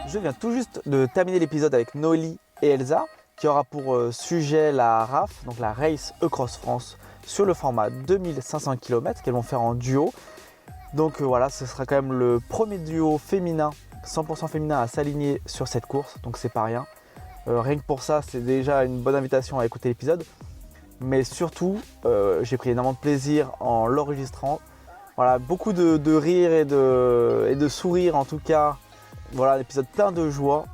Je viens tout juste de terminer l'épisode avec Noélie et Elsa qui aura pour sujet la RAF, donc la Race Across France sur le format 2500 km qu'elles vont faire en duo. Donc voilà, ce sera quand même le premier duo féminin, 100% féminin à s'aligner sur cette course, donc c'est pas rien. Rien que pour ça, c'est déjà une bonne invitation à écouter l'épisode. Mais surtout, j'ai pris énormément de plaisir en l'enregistrant. Voilà, beaucoup de rires et de sourires en tout cas. Voilà, un épisode plein de joie.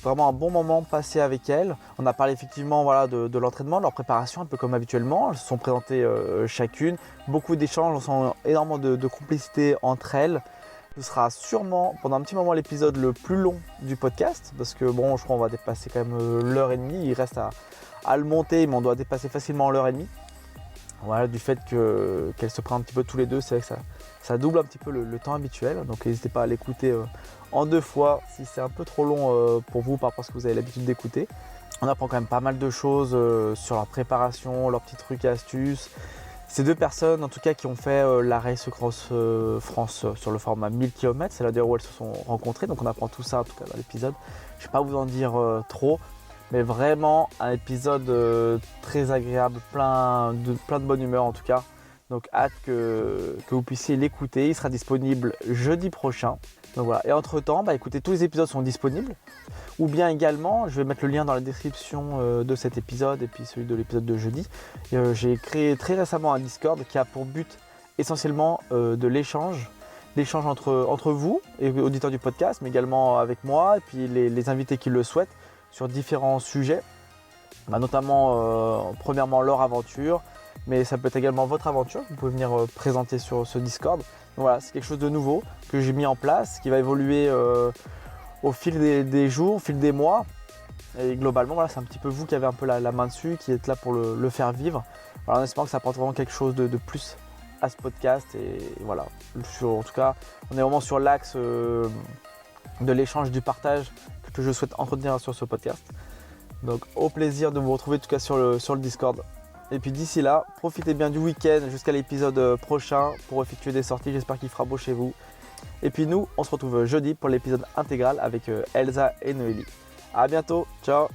Vraiment un bon moment passé avec elles. On a parlé effectivement voilà, de l'entraînement, de leur préparation, un peu comme habituellement. Elles se sont présentées chacune. Beaucoup d'échanges, on sent énormément de complicité entre elles. Ce sera sûrement pendant un petit moment l'épisode le plus long du podcast. Parce que bon, je crois qu'on va dépasser quand même l'heure et demie. Il reste à le monter, mais on doit dépasser facilement l'heure et demie. Voilà, du fait qu'elles se prennent un petit peu tous les deux, c'est vrai que ça double un petit peu le temps habituel. Donc n'hésitez pas à l'écouter en 2 fois si c'est un peu trop long pour vous par rapport à ce que vous avez l'habitude d'écouter. On apprend quand même pas mal de choses sur leur préparation, leurs petits trucs et astuces. Ces 2 personnes en tout cas qui ont fait la Race Across France sur le format 1000 km, c'est là d'ailleurs où elles se sont rencontrées. Donc on apprend tout ça en tout cas dans l'épisode. Je ne vais pas vous en dire trop. Mais vraiment un épisode très agréable, plein de bonne humeur en tout cas. Donc hâte que vous puissiez l'écouter. Il sera disponible jeudi prochain. Donc voilà. Et entre temps, écoutez, tous les épisodes sont disponibles. Ou bien également, je vais mettre le lien dans la description de cet épisode et puis celui de l'épisode de jeudi. J'ai créé très récemment un Discord qui a pour but essentiellement de l'échange. L'échange entre vous, et auditeurs du podcast, mais également avec moi et puis les invités qui le souhaitent, sur différents sujets, notamment premièrement leur aventure, mais ça peut être également votre aventure, vous pouvez venir présenter sur ce Discord. Donc voilà, c'est quelque chose de nouveau que j'ai mis en place, qui va évoluer au fil des jours, au fil des mois, et globalement voilà, c'est un petit peu vous qui avez un peu la main dessus, qui êtes là pour le faire vivre. Voilà, en espérant que ça apporte vraiment quelque chose de plus à ce podcast, et voilà, en tout cas, on est vraiment sur l'axe de l'échange, du partage, que je souhaite entretenir sur ce podcast. Donc au plaisir de vous retrouver en tout cas sur le Discord. Et puis d'ici là, profitez bien du week-end jusqu'à l'épisode prochain pour effectuer des sorties. J'espère qu'il fera beau chez vous. Et puis nous, on se retrouve jeudi pour l'épisode intégral avec Elsa et Noélie. A bientôt, ciao.